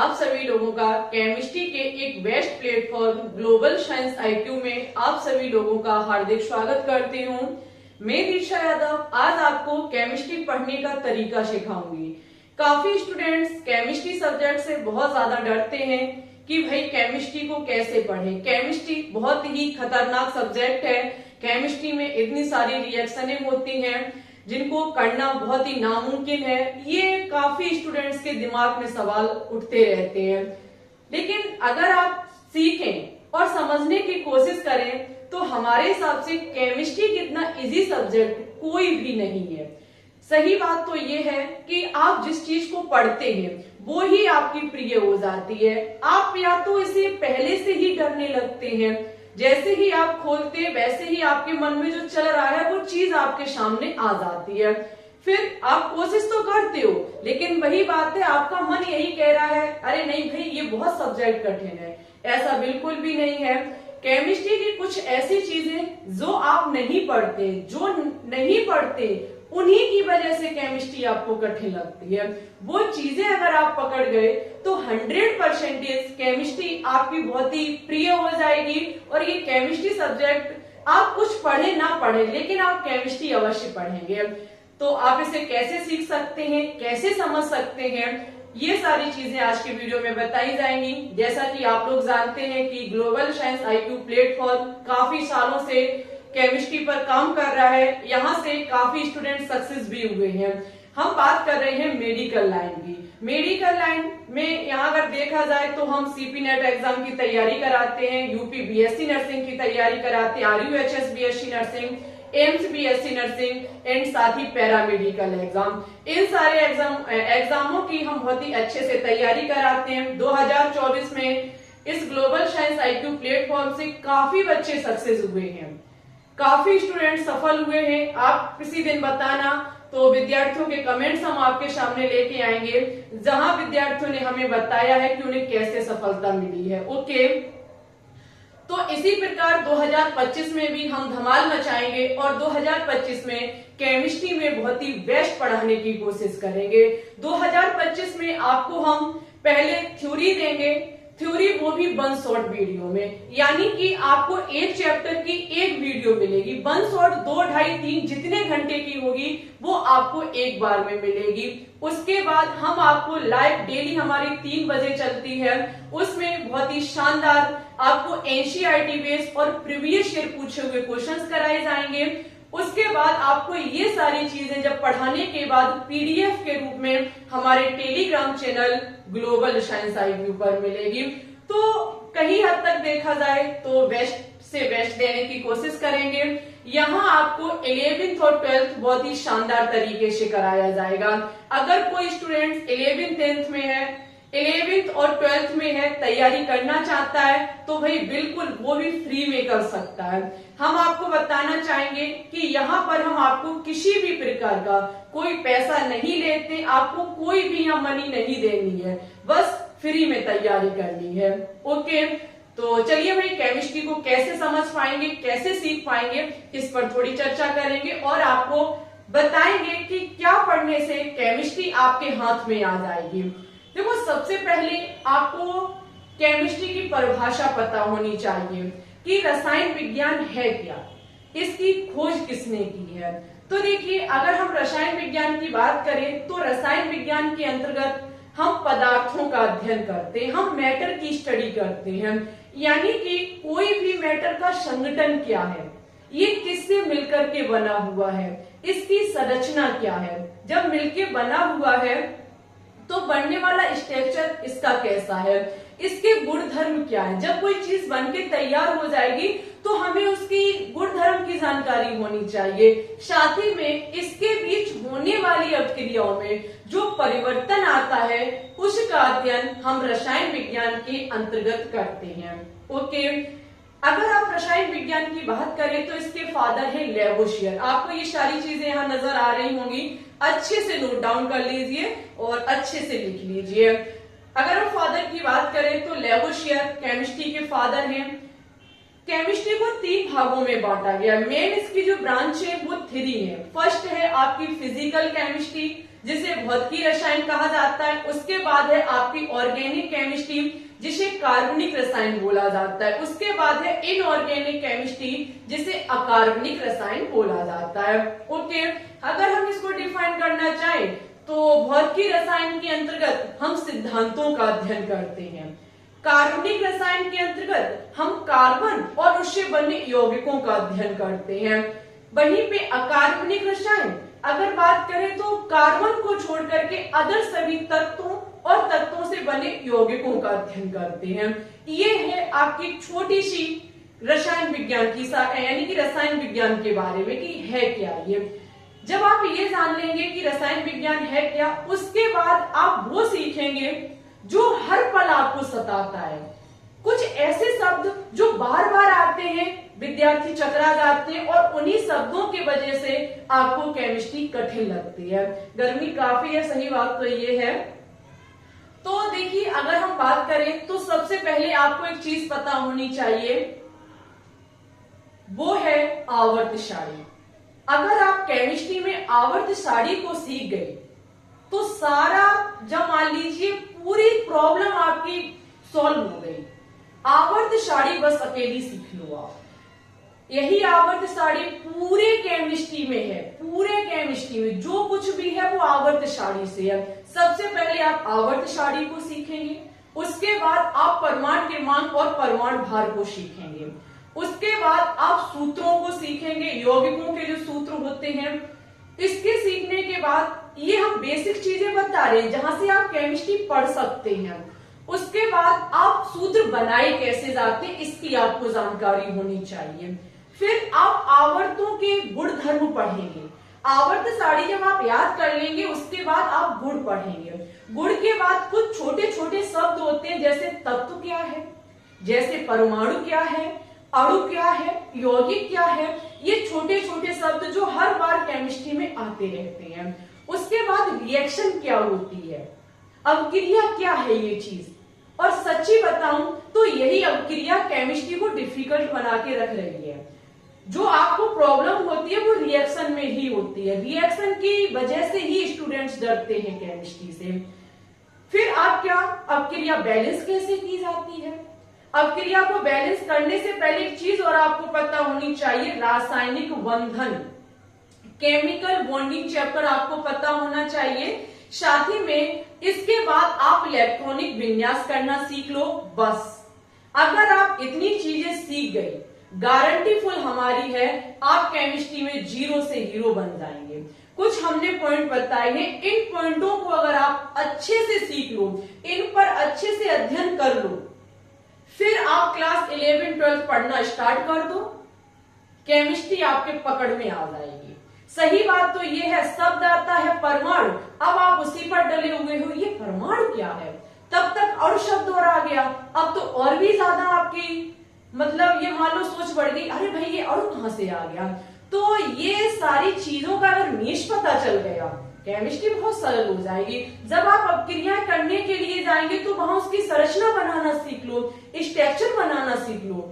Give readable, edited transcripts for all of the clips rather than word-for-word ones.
आप सभी लोगों का केमिस्ट्री के एक best platform global science IQ में आप सभी लोगों का हार्दिक स्वागत करती हूँ। मैं दीक्षा यादव आज आपको केमिस्ट्री पढ़ने का तरीका सिखाऊंगी। काफी स्टूडेंट्स केमिस्ट्री सब्जेक्ट से बहुत ज्यादा डरते हैं कि भाई केमिस्ट्री को कैसे पढ़ें। केमिस्ट्री बहुत ही खतरनाक सब्जेक्ट है। केमिस्ट्री में इतनी सारी रिएक्शनें होती हैं जिनको करना बहुत ही नामुमकिन है। ये काफी स्टूडेंट्स के दिमाग में सवाल उठते रहते हैं, लेकिन अगर आप सीखें और समझने की कोशिश करें तो हमारे हिसाब से केमिस्ट्री कितना इजी सब्जेक्ट कोई भी नहीं है। सही बात तो ये है कि आप जिस चीज को पढ़ते हैं वो ही आपकी प्रिय हो जाती है। आप या तो इसे पहले से ही डरने लगते हैं, जैसे ही आप खोलते हैं वैसे ही आपके मन में जो चल रहा है वो चीज आपके सामने आ जाती है। फिर आप कोशिश तो करते हो, लेकिन वही बात है आपका मन यही कह रहा है अरे नहीं भाई ये बहुत सब्जेक्ट कठिन है। ऐसा बिल्कुल भी नहीं है। केमिस्ट्री की कुछ ऐसी चीजें जो आप नहीं पढ़ते, जो नहीं पढ़ते उन्हीं की वजह से केमिस्ट्री आपको कठिन लगती है। वो चीजें अगर आप पकड़ गए तो 100% केमिस्ट्री आपकी बहुत ही प्रिय हो जाएगी। और ये केमिस्ट्री सब्जेक्ट आप कुछ पढ़े ना पढ़े लेकिन आप केमिस्ट्री अवश्य पढ़ेंगे। तो आप इसे कैसे सीख सकते हैं, कैसे समझ सकते हैं, ये सारी चीजें आज के वीडियो में बताई जाएंगी। जैसा कि आप लोग जानते हैं कि ग्लोबल साइंस आईक्यू प्लेटफॉर्म काफी सालों से केमिस्ट्री पर काम कर रहा है। यहाँ से काफी स्टूडेंट सक्सेस भी हुए हैं। हम बात कर रहे हैं मेडिकल लाइन की। मेडिकल लाइन में यहाँ अगर देखा जाए तो हम सीपी नेट एग्जाम की तैयारी कराते हैं, यूपी बीएससी नर्सिंग की तैयारी कराते हैं, RUHS BSc nursing, AIIMS BSc nursing and साथ ही पैरामेडिकल एग्जाम। इन सारे एग्जामों की हम बहुत ही अच्छे से तैयारी कराते हैं। 2024 में इस ग्लोबल साइंस आईक्यू प्लेटफॉर्म से काफी बच्चे सक्सेस हुए हैं, काफी स्टूडेंट सफल हुए हैं। आप किसी दिन बताना तो विद्यार्थियों के कमेंट्स हम आपके सामने लेके आएंगे, जहां विद्यार्थियों ने हमें बताया है कि उन्हें कैसे सफलता मिली है। ओके, तो इसी प्रकार 2025 में भी हम धमाल मचाएंगे और 2025 में केमिस्ट्री में बहुत ही बेस्ट पढ़ाने की कोशिश करेंगे। 2025 में आपको हम पहले थ्योरी देंगे, थ्योरी वो भी 1 शॉर्ट वीडियो में, यानी कि आपको एक चैप्टर की एक वीडियो मिलेगी। 1 शॉर्ट 2, 2.5, 3 जितने घंटे की होगी वो आपको एक बार में मिलेगी। उसके बाद हम आपको लाइव डेली हमारी 3 बजे चलती है, उसमें बहुत ही शानदार आपको एनसीईआरटी बेस्ड और प्रीवियस ईयर पूछे हुए क्वेश्चंस कराए जाएंगे। उसके बाद आपको ये सारी चीजें जब पढ़ाने के बाद पीडीएफ के रूप में हमारे Telegram channel global science IQ पर मिलेगी। तो कहीं हद तक देखा जाए तो बेस्ट से बेस्ट देने की कोशिश करेंगे। यहाँ आपको 11th और 12th बहुत ही शानदार तरीके से कराया जाएगा। अगर कोई स्टूडेंट 11th 10th में है, 11th और 12th में है, तैयारी करना चाहता है तो भाई बिल्कुल वो भी फ्री में कर सकता है। हम आपको बताना चाहेंगे कि यहाँ पर हम आपको किसी भी प्रकार का कोई पैसा नहीं लेते, आपको कोई भी यहाँ मनी नहीं देनी है, बस फ्री में तैयारी करनी है। ओके, तो चलिए भाई केमिस्ट्री को कैसे समझ पाएंगे, कैसे सीख पाएंगे, इस पर थोड़ी चर्चा करेंगे और आपको बताएंगे कि क्या पढ़ने से केमिस्ट्री आपके हाथ में आ जाएगी। देखो, सबसे पहले आपको केमिस्ट्री की परिभाषा पता होनी चाहिए कि रसायन विज्ञान है क्या, इसकी खोज किसने की है। तो देखिए, अगर हम रसायन विज्ञान की बात करें तो रसायन विज्ञान के अंतर्गत हम पदार्थों का अध्ययन करते हैं, हम मैटर की स्टडी करते हैं, यानी कि कोई भी मैटर का संगठन क्या है, ये किससे मिलकर के बना हुआ है, इसकी संरचना क्या है, जब मिलके बना हुआ है तो बनने वाला स्ट्रक्चर इसका कैसा है, इसके गुण धर्म क्या है। जब कोई चीज बनके तैयार हो जाएगी तो हमें उसकी गुण धर्म की जानकारी होनी चाहिए। साथ ही में इसके बीच होने वाली अभिक्रियाओं में जो परिवर्तन आता है उसका अध्ययन हम रसायन विज्ञान के अंतर्गत करते हैं। ओके, अगर आप रसायन विज्ञान की बात करें तो इसके फादर है लेवोसियर। आपको ये सारी चीजें यहाँ नजर आ रही होंगी, अच्छे से नोट डाउन कर लीजिए और अच्छे से लिख लीजिए। अगर हम फादर की बात करें तो लेवोसियर केमिस्ट्री के फादर हैं। केमिस्ट्री को 3 भागों में बांटा गया। मेन इसकी जो ब्रांच है वो 3 है। फर्स्ट है आपकी फिजिकल केमिस्ट्री, जिसे भौतिकी रसायन कहा जाता है। उसके बाद है आपकी ऑर्गेनिक केमिस्ट्री, जिसे कार्बनिक रसायन बोला जाता है। उसके बाद है इनऑर्गेनिक केमिस्ट्री, जिसे अकार्बनिक रसायन बोला जाता है। ओके, अगर हम इसको डिफाइन करना चाहें तो भौतिकी रसायन के अंतर्गत हम सिद्धांतों का अध्ययन करते हैं। कार्बनिक रसायन के अंतर्गत हम कार्बन और उससे बने यौगिकों का अध्ययन करते हैं। वहीं पे अकार्बनिक रसायन अगर बात करें तो कार्बन को छोड़ करके अदर सभी तत्वों और तत्वों से बने यौगिकों का अध्ययन करते हैं। ये है आपकी छोटी सी रसायन विज्ञान की यानी कि रसायन विज्ञान के बारे में कि है क्या ये। जब आप ये जान लेंगे कि रसायन विज्ञान है क्या, उसके बाद आप वो सीखेंगे जो हर पल आपको सताता है। कुछ ऐसे शब्द जो बार बार आते हैं, विद्यार्थी चकरा जाते हैं और उन्हीं शब्दों की वजह से आपको केमिस्ट्री कठिन लगती है। गर्मी काफी है, सही बात तो ये है। तो देखिए, अगर हम बात करें तो सबसे पहले आपको एक चीज पता होनी चाहिए, वो है आवर्त सारणी। अगर आप केमिस्ट्री में आवर्त सारणी को सीख गए तो सारा, जब मान लीजिए पूरी प्रॉब्लम आपकी सॉल्व हो गई। आवर्त सारणी बस अकेली सीख लो आप। यही आवर्त सारणी पूरे केमिस्ट्री में है। पूरे केमिस्ट्री में जो कुछ भी है वो आवर्त सारणी से है। सबसे पहले आप आवर्त सारणी को सीखेंगे, उसके बाद आप परमाणु क्रमांक और परमाणु भार को सीखेंगे, उसके बाद आप सूत्रों को सीखेंगे, यौगिकों के जो सूत्र होते हैं। इसके सीखने के बाद ये हम बेसिक चीजें बता रहे हैं जहां से आप केमिस्ट्री पढ़ सकते हैं। उसके बाद आप सूत्र बनाए कैसे जाते हैं इसकी आपको जानकारी होनी चाहिए। फिर आप आवर्तों के गुण धर्म पढ़ेंगे। आवर्त सारणी जब आप याद कर लेंगे उसके बाद आप गुण पढ़ेंगे। गुण के बाद कुछ छोटे छोटे शब्द होते हैं, जैसे तत्व क्या है, जैसे परमाणु क्या है, अणु क्या है, यौगिक क्या है। ये छोटे छोटे शब्द जो हर बार केमिस्ट्री में आते रहते हैं। उसके बाद रिएक्शन क्या होती है, अवक्रिया क्या है ये चीज। और सच्ची बताऊं तो यही अवक्रिया केमिस्ट्री को डिफिकल्ट बना के रख रही है। जो आपको प्रॉब्लम होती है वो रिएक्शन में ही होती है। रिएक्शन की वजह से ही स्टूडेंट्स डरते हैं केमिस्ट्री से। फिर आप क्या, अवक्रिया बैलेंस कैसे की जाती है। अवक्रिया को बैलेंस करने से पहले एक चीज और आपको पता होनी चाहिए, रासायनिक बंधन, केमिकल बॉन्डिंग चैप्टर आपको पता होना चाहिए। साथ ही में इसके बाद आप इलेक्ट्रॉनिक विन्यास करना सीख लो। बस अगर आप इतनी चीजें सीख गए, गारंटी फुल हमारी है आप केमिस्ट्री में जीरो से हीरो बन जाएंगे। कुछ हमने पॉइंट बताए हैं, इन पॉइंटों को अगर आप अच्छे से सीख लो, इन पर अच्छे से अध्ययन कर लो, फिर आप क्लास 11-12 पढ़ना स्टार्ट कर दो, केमिस्ट्री आपके पकड़ में आ जाएगी। सही बात तो ये है, शब्द आता है परमाणु, अब आप उसी पर डले हुए हो, ये परमाणु क्या है। तब तक और शब्द और आ गया, अब तो और भी ज्यादा आपकी मतलब ये मान लो सोच बढ़ गई, अरे भाई ये अणु कहां से आ गया। तो ये सारी चीजों का अगर नीश पता चल गया, केमिस्ट्री बहुत सरल हो जाएगी। जब आप अपक्रिया करने के लिए जाएंगे तो वहां उसकी संरचना बनाना सीख लो, स्ट्रक्चर बनाना सीख लो।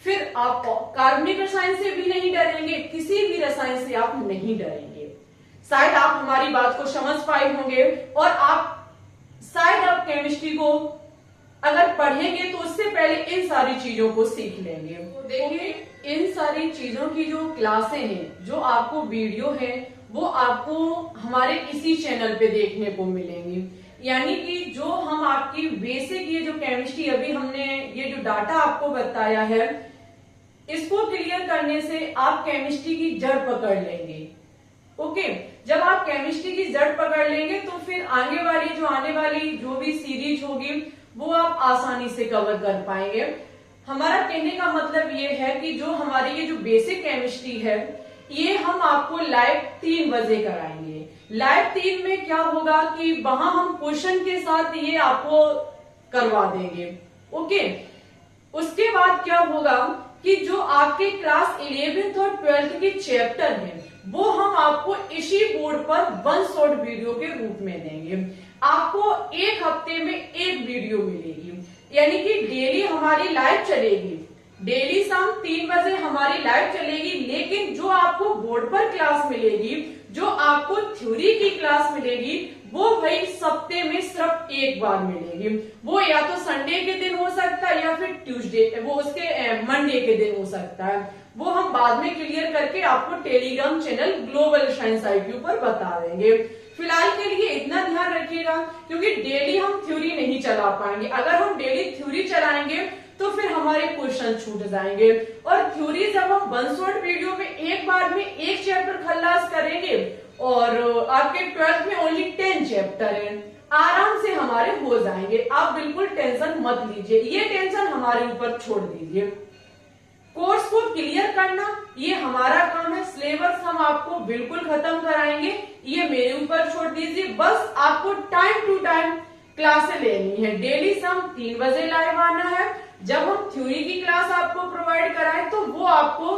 फिर आप कार्बनिक रसायन से भी नहीं डरेंगे, किसी भी रसायन से आप नहीं डरेंगे। शायद आप हमारी बात को समझ पाए होंगे और आप शायद आप केमिस्ट्री को अगर पढ़ेंगे तो उससे पहले इन सारी चीजों को सीख लेंगे। तो देखिए, इन सारी चीजों की जो क्लासें हैं, जो आपको वीडियो है, वो आपको हमारे इसी चैनल पे देखने को मिलेंगी। यानी कि जो हम आपकी बेसिक ये जो केमिस्ट्री अभी हमने ये जो डाटा आपको बताया है, इसको क्लियर करने से आप केमिस्ट्री की जड़ पकड़ लेंगे। ओके, जब आप केमिस्ट्री की जड़ पकड़ लेंगे तो फिर आने वाली जो भी सीरीज होगी वो आप आसानी से कवर कर पाएंगे। हमारा कहने का मतलब ये है कि जो हमारी ये जो बेसिक केमिस्ट्री है, ये हम आपको लाइव 3 बजे कराएंगे। लाइव 3 में क्या होगा कि वहां हम क्वेश्चन के साथ ये आपको करवा देंगे। ओके, उसके बाद क्या होगा कि जो आपके क्लास 11th और 12th के चैप्टर हैं, वो हम आपको इसी बोर्ड पर 1 शॉर्ट वीडियो के रूप में देंगे। आपको 1 हफ्ते में 1 वीडियो मिलेगी, यानी कि डेली हमारी लाइव चलेगी। डेली शाम 3 बजे हमारी लाइव चलेगी, लेकिन जो आपको बोर्ड पर क्लास मिलेगी, जो आपको थ्योरी की क्लास मिलेगी, वो भाई सप्ते में सिर्फ एक बार मिलेगी। वो या तो संडे के दिन हो सकता है या फिर ट्यूसडे, वो उसके मंडे के दिन हो सकता है। वो हम बाद में क्लियर करके आपको Telegram channel global science IQ पर बता देंगे। फिलहाल के लिए इतना ध्यान रखिएगा, क्योंकि डेली हम थ्योरी नहीं चला पाएंगे। अगर हम डेली थ्योरी चलाएंगे तो फिर हमारे क्वेश्चन छूट जाएंगे। और थ्योरी जब हम 1 शॉट वीडियो में एक बार में एक चैप्टर खल्लास करेंगे, और आपके 12th में ओनली 10 चैप्टर है, आराम से हमारे हो जाएंगे। आप बिल्कुल टेंशन मत लीजिए, ये टेंशन हमारे ऊपर छोड़ दीजिए। कोर्स को क्लियर करना ये हमारा काम है। सिलेबस हम आपको बिल्कुल खत्म कराएंगे, ये मेरे ऊपर छोड़ दीजिए। बस आपको टाइम टू टाइम क्लासें लेनी है। डेली शाम 3 बजे लाइव आना है। जब हम थ्योरी की क्लास आपको प्रोवाइड कराएं तो वो आपको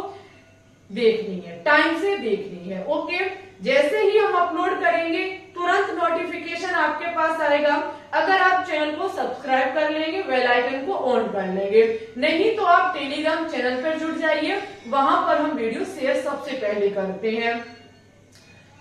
देखनी है, टाइम से देखनी है। ओके, जैसे ही हम अपलोड करेंगे तुरंत नोटिफिकेशन आपके पास आएगा। अगर आप चैनल को सब्सक्राइब कर लेंगे, बेल आइकन को ऑन कर लेंगे, नहीं तो आप टेलीग्राम चैनल पर जुड़ जाइए, वहां पर हम वीडियो शेयर सबसे पहले करते हैं।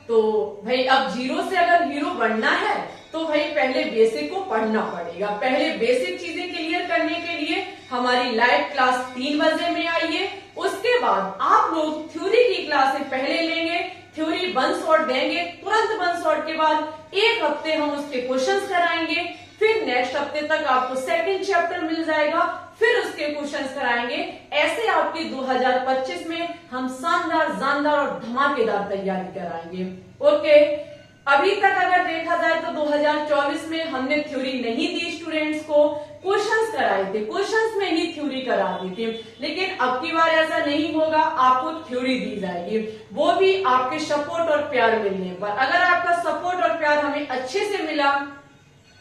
तो भाई अब जीरो से अगर हीरो बनना है तो भाई पहले बेसिक को पढ़ना पड़ेगा। पहले बेसिक चीजें क्लियर करने के लिए हमारी लाइव क्लास 3 बजे में आइए। उसके बाद आप लोग थ्योरी की क्लासें पहले लेंगे, थ्योरी 1 शॉट देंगे, तुरंत 1 शॉट के बाद एक हफ्ते हम उसके क्वेश्चंस कराएंगे। फिर नेक्स्ट हफ्ते तक आपको सेकंड चैप्टर मिल जाएगा, फिर उसके क्वेश्चंस कराएंगे। ऐसे आपकी 2025 में हम शानदार, जानदार और धमाकेदार तैयारी कराएंगे। ओके, अभी तक अगर देखा जाए तो 2024 में हमने थ्योरी नहीं दी स्टूडेंट्स को, क्वेश्चंस कराए थे, क्वेश्चंस में ही थ्योरी करा दी थी। लेकिन अब की बार ऐसा नहीं होगा, आपको थ्योरी दी जाएगी, वो भी आपके सपोर्ट और प्यार मिलने पर। अगर आपका सपोर्ट और प्यार हमें अच्छे से मिला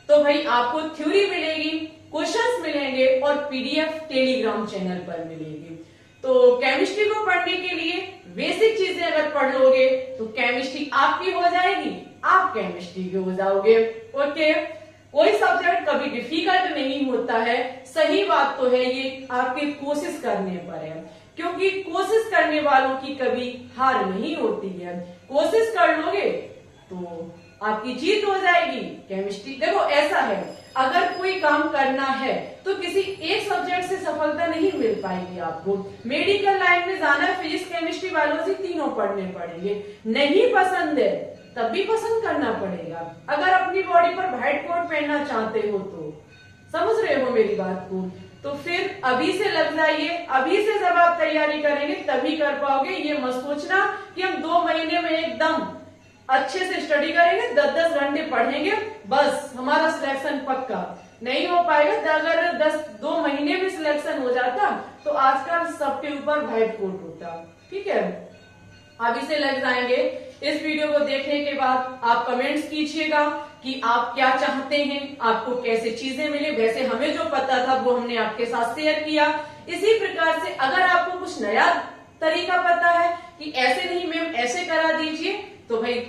तो भाई आपको थ्योरी मिलेगी, क्वेश्चंस मिलेंगे और PDF टेलीग्राम चैनल पर मिलेगी। तो केमिस्ट्री को पढ़ने के लिए बेसिक चीजें अगर पढ़ लोगे तो केमिस्ट्री आपकी हो जाएगी, आप केमिस्ट्री के हो जाओगे। ओके, कोई सब्जेक्ट कभी डिफिकल्ट नहीं होता है। सही बात तो है, ये आपके कोशिश करने पर है, क्योंकि कोशिश करने वालों की कभी हार नहीं होती है। कोशिश कर लोगे तो आपकी जीत हो जाएगी। केमिस्ट्री देखो ऐसा है, अगर कोई काम करना है तो किसी एक सब्जेक्ट से सफलता नहीं मिल पाएगी आपको। मेडिकल लाइन में जाना है, फिजिक्स केमिस्ट्री बायोलॉजी तीनों पढ़ने पड़ेंगे। नहीं पसंद है तब भी पसंद करना पड़ेगा। अगर अपनी बॉडी पर व्हाइट कोट पहनना चाहते हो तो, समझ रहे हो मेरी बात को, तो फिर अभी से लग जाइए। अभी से जब आप तैयारी करेंगे तभी कर पाओगे। ये मत सोचना कि हम 2 महीने में एकदम अच्छे से स्टडी करेंगे, 10-10 घंटे पढ़ेंगे, बस हमारा सिलेक्शन पक्का नहीं हो पाएगा। अगर 2 महीने में सिलेक्शन हो जाता तो आजकल सबके ऊपर व्हाइट कोट होता। ठीक है, अभी से लग जाएंगे। इस वीडियो को देखने के बाद आप कमेंट्स कीजिएगा कि आप क्या चाहते हैं, आपको कैसे चीजें मिले। वैसे हमें जो पता था वो हमने आपके साथ शेयर किया। इसी प्रकार से अगर आपको कुछ नया तरीका पता है कि ऐसे नहीं मैम ऐसे करा दीजिए, तो भाई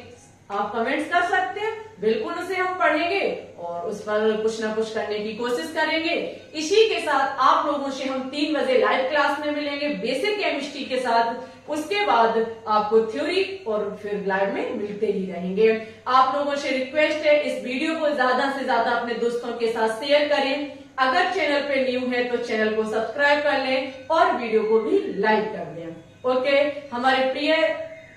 आप कमेंट्स कर सकते हैं, बिल्कुल उसे हम पढ़ेंगे और उस पर कुछ ना कुछ करने की कोशिश करेंगे। इसी के साथ आप लोगों से हम 3 बजे लाइव क्लास में मिलेंगे बेसिक केमिस्ट्री के साथ। उसके बाद आपको थ्योरी और फिर लाइव में मिलते ही रहेंगे। आप लोगों से रिक्वेस्ट है, इस वीडियो को ज्यादा से ज्यादा अपने दोस्तों के साथ शेयर करें। अगर चैनल पे न्यू है तो चैनल को सब्सक्राइब कर लें और वीडियो को भी लाइक कर दें। ओके, हमारे प्रिय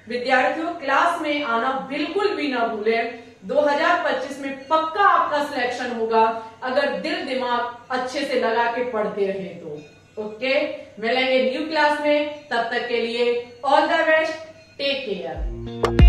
विद्यार्थियों, क्लास में आना बिल्कुल भी ना भूलें। 2025 में पक्का आपका सिलेक्शन होगा अगर दिल दिमाग अच्छे से लगा के पढ़ते रहे तो। ओके, मिलेंगे न्यू क्लास में, तब तक के लिए all the best, take care.